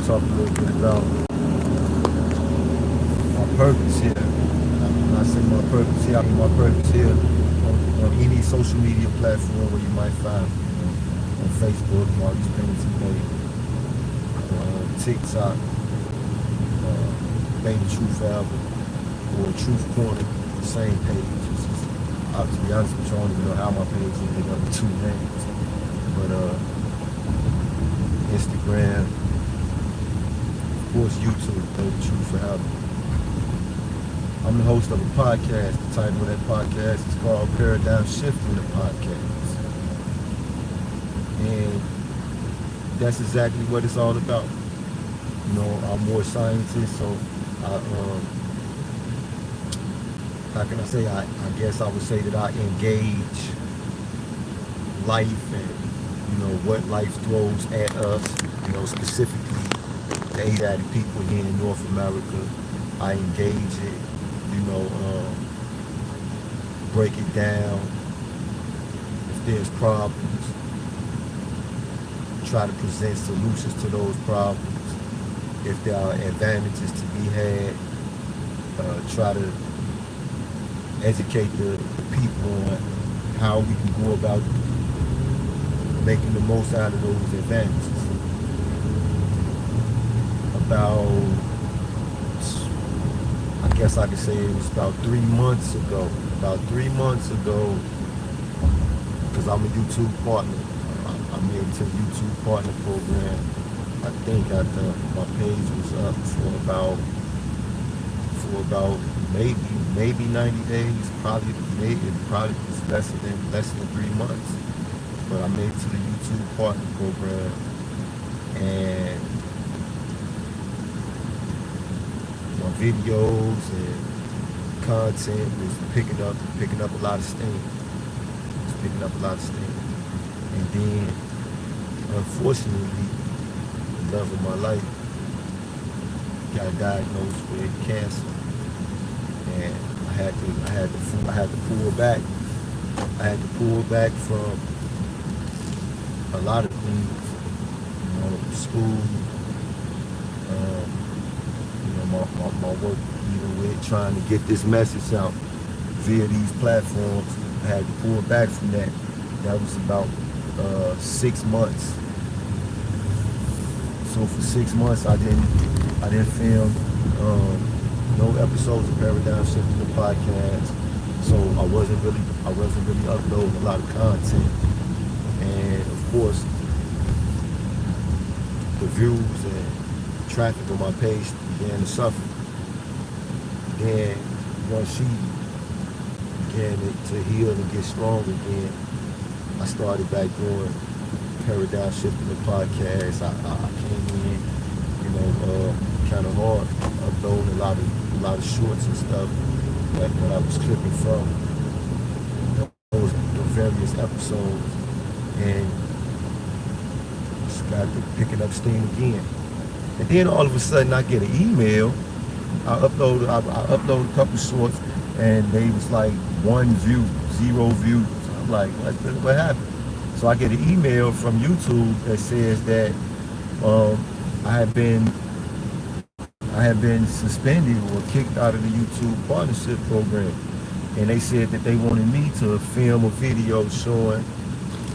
talk a little bit about my purpose here. When I say my purpose here, I mean my purpose here on any social media platform where you might find me. On Facebook, Maurice Pennington Bey, TikTok, Bey the Truth Album, or Truth Corner, the same page. To be honest with you, I don't even know how my page ended up with two names. But Instagram, of course YouTube, Bey the Truth Album. I'm the host of a podcast. The title of that podcast is called Paradigm Shifting the Podcast. And that's exactly what it's all about. You know, I'm more scientist, so how can I say, I guess I would say that I engage life and, you know, what life throws at us, you know, specifically the Asiatic people here in North America. I engage it, you know, break it down. If there's problems, try to present solutions to those problems. If there are advantages to be had, try to educate the people on how we can go about making the most out of those advantages. About, I guess I could say it was about 3 months ago, because I'm a YouTube partner. I'm into the YouTube partner program. I think my page was up for about maybe 90 days. Probably was less than 3 months. But I made it to the YouTube partner program, and my videos and content was picking up a lot of steam. And then, unfortunately, the love of my life got diagnosed with cancer, and I had to pull back. I had to pull back from a lot of things, you know, school, you know, my work, even with trying to get this message out via these platforms. I had to pull back from that. That was about 6 months. So for 6 months, I didn't film no episodes of Paradigm Shifting the Podcast. So I wasn't really uploading a lot of content, and of course, the views and traffic on my page began to suffer. Then once she began to heal and get strong again, I started back doing Paradigm Shifting the Podcast. I came in, you know, kind of hard, uploading a lot of shorts and stuff that I was clipping from those various episodes, and just got to picking up steam again. And then all of a sudden, I get an email. I uploaded a couple shorts, and they was like 1 view, 0 views. I'm like, what happened? So I get an email from YouTube that says that I have been suspended or kicked out of the YouTube partnership program, and they said that they wanted me to film a video showing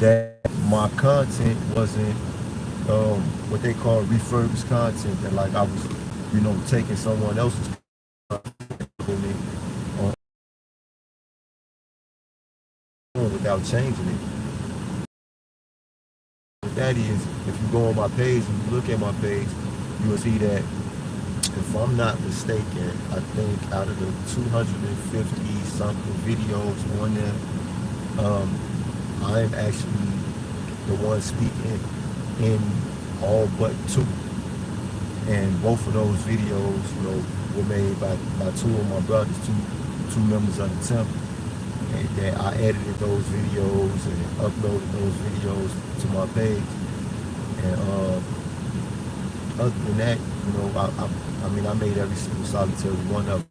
that my content wasn't what they call refurbished content, that like I was, you know, taking someone else's content without changing it. What that is, if you go on my page and you look at my page, you will see that, if I'm not mistaken, I think out of the 250 something videos on there, I'm actually the one speaking in all but 2. And both of those videos, you know, were made by 2 of my brothers, two members of the temple. And that I edited those videos and uploaded those videos to my page. And other than that, you know, I mean, I made every single solitary one of them.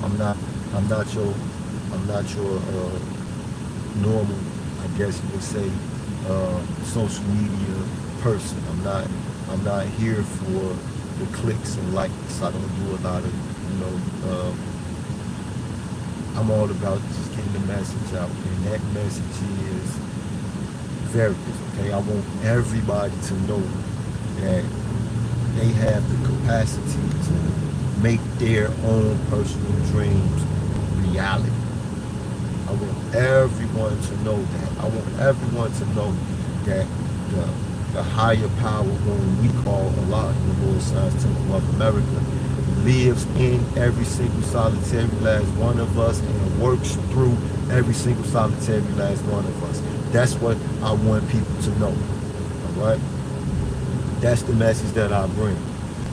I'm not your normal, I guess you would say, social media person. I'm not I'm not here for the clicks and likes. I don't do a lot of, I'm all about just getting the message out, and that message is various, okay? I want everybody to know that they have the capacity to make their own personal dreams reality. I want everyone to know that. I want everyone to know that the higher power, when we call Allah in the Moorish Science Temple of America, lives in every single solitary last one of us and works through every single solitary last one of us. That's what I want people to know. All right? That's the message that I bring.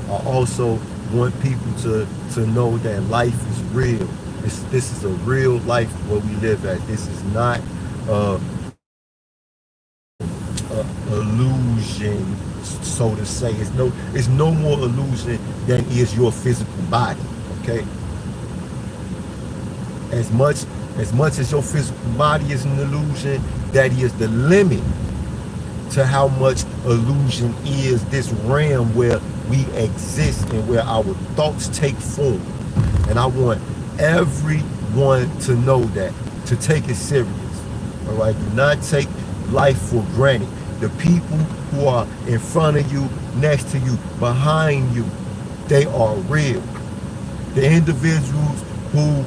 I also want people to know that life is real. This is a real life where we live at. This is not a illusion, so to say. It's no more illusion than is your physical body. Okay. As much as your physical body is an illusion, that is the limit to how much illusion is this realm where we exist and where our thoughts take form. And I want everyone to know that, to take it serious. All right, do not take life for granted. The people who are in front of you, next to you, behind you, they are real. The individuals who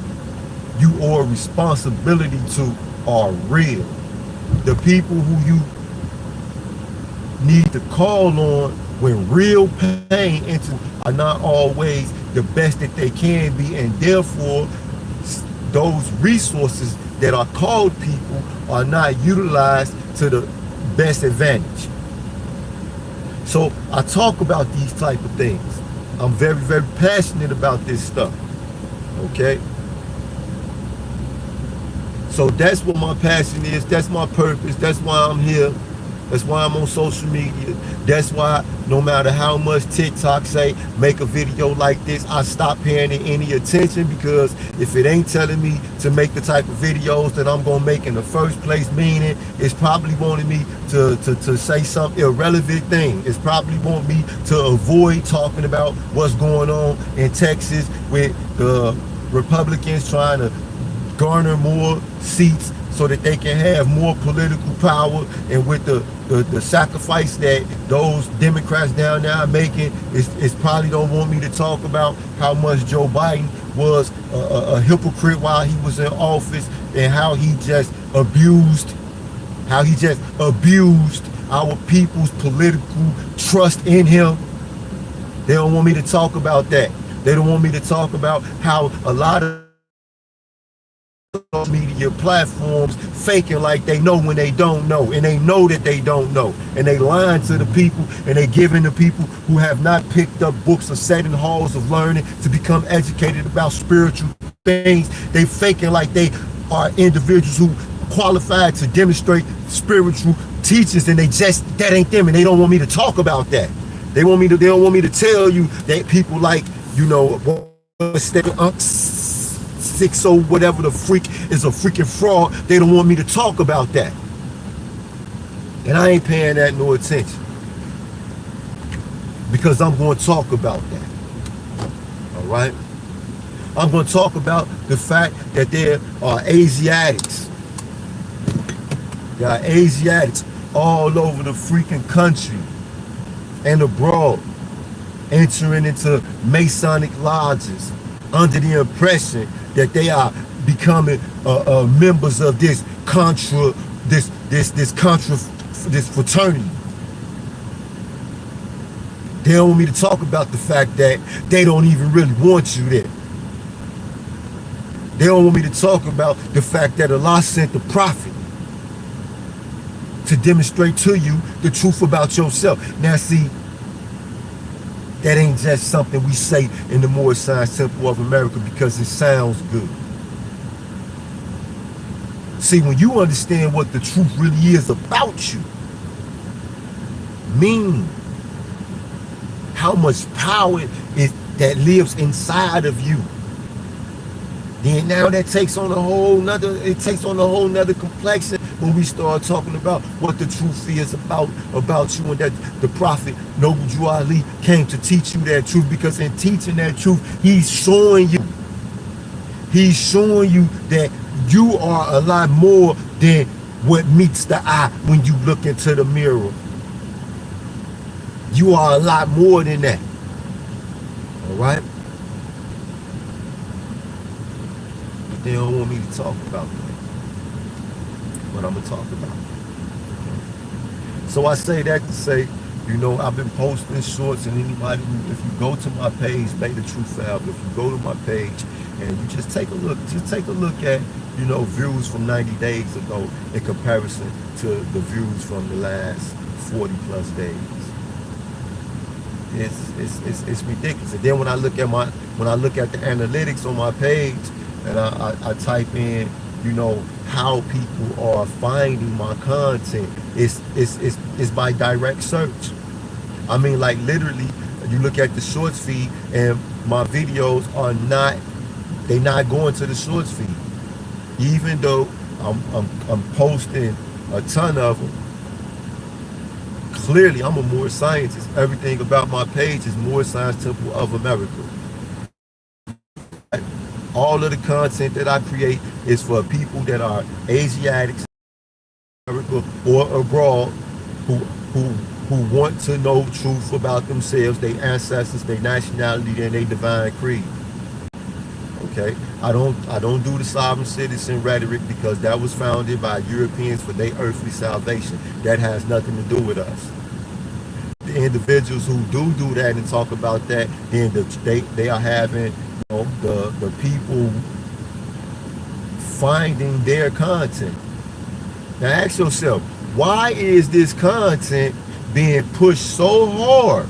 you owe responsibility to are real. The people who you need to call on when real pain into are not always the best that they can be, and therefore those resources that are called people are not utilized to the best advantage. So I talk about these type of things. I'm very, very passionate about this stuff. Okay? So that's what my passion is. That's my purpose. That's why I'm here. That's why I'm on social media. That's why no matter how much TikTok say, make a video like this, I stop paying it any attention, because if it ain't telling me to make the type of videos that I'm going to make in the first place, meaning it's probably wanting me to say some irrelevant thing. It's probably want me to avoid talking about what's going on in Texas with the Republicans trying to garner more seats so that they can have more political power, and with the sacrifice that those Democrats down there are making, it's probably don't want me to talk about how much Joe Biden was a hypocrite while he was in office, and how he just abused our people's political trust in him. They don't want me to talk about that. They don't want me to talk about how a lot of media platforms faking like they know when they don't know, and they know that they don't know, and they lying to the people, and they giving the people who have not picked up books or sat in halls of learning to become educated about spiritual things. They faking like they are individuals who qualified to demonstrate spiritual teachings, and that ain't them, and they don't want me to talk about that. They don't want me to tell you that people like, six or whatever the freak is a freaking fraud. They don't want me to talk about that, and I ain't paying that no attention, because I'm going to talk about that. All right, I'm going to talk about the fact that there are Asiatics. There are Asiatics all over the freaking country and abroad, entering into Masonic lodges under the impression that they are becoming members of this fraternity. They don't want me to talk about the fact that they don't even really want you there. They don't want me to talk about the fact that Allah sent the prophet to demonstrate to you the truth about yourself. Now see, that ain't just something we say in the Moorish Science Temple of America because it sounds good. See, when you understand what the truth really is about you, meaning how much power that lives inside of you, then now that takes on a whole nother complexion when we start talking about what the truth is about you, and that the prophet Noble Drew Ali came to teach you that truth, because in teaching that truth, he's showing you that you are a lot more than what meets the eye when you look into the mirror. You are a lot more than that. All right? But they don't want me to talk about that. But I'm going to talk about it. So I say that to say, you know, I've been posting shorts, and anybody who, if you go to my page, Bey the Truth Forever, if you go to my page and you just take a look at, you know, views from 90 days ago in comparison to the views from the last 40 plus days. It's ridiculous. And then when I look at the analytics on my page, and I type in, you know, how people are finding my content, it's by direct search. I mean, like, literally, you look at the shorts feed, and my videos are not going to the shorts feed, even though I'm posting a ton of them. Clearly, I'm a Moorish scientist. Everything about my page is Moorish Science Temple of America. All of the content that I create is for people that are Asiatics, America, or abroad, who want to know truth about themselves, their ancestors, their nationality, and their divine creed. Okay, I don't do the sovereign citizen rhetoric, because that was founded by Europeans for their earthly salvation. That has nothing to do with us. The individuals who do that and talk about that, then they are having, you know, the people finding their content. Now ask yourself, why is this content being pushed so hard?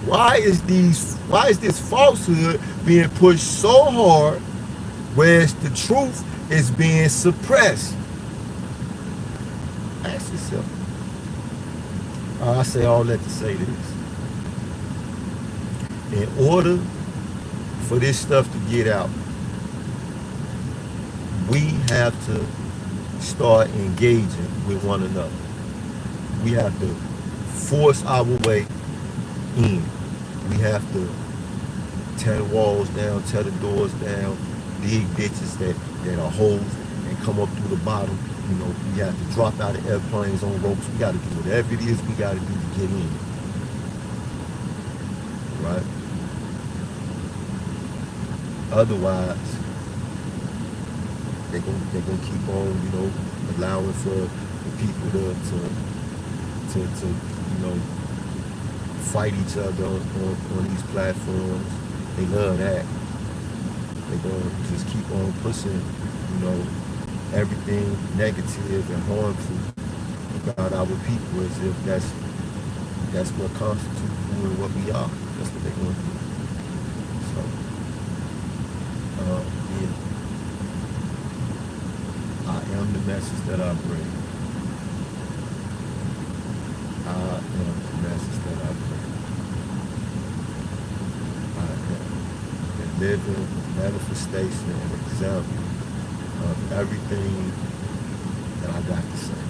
Why is this falsehood being pushed so hard, whereas the truth is being suppressed? Ask yourself. I say all that to say this. In order for this stuff to get out, we have to start engaging with one another. We have to force our way in. We have to tear the walls down, tear the doors down, dig ditches that are holes, and come up through the bottom. You know, we have to drop out of airplanes on ropes. We got to do whatever it is we got to do to get in. Right? Otherwise, they're gonna keep on, you know, allowing for the people to you know, fight each other on these platforms. They love that. They're gonna just keep on pushing, you know, everything negative and harmful about our people, as if that's what constitutes who and what we are. That's what they're gonna do. So, yeah. I am the message that I bring. I am the message that I bring. I am a living manifestation and example of everything that I got to say.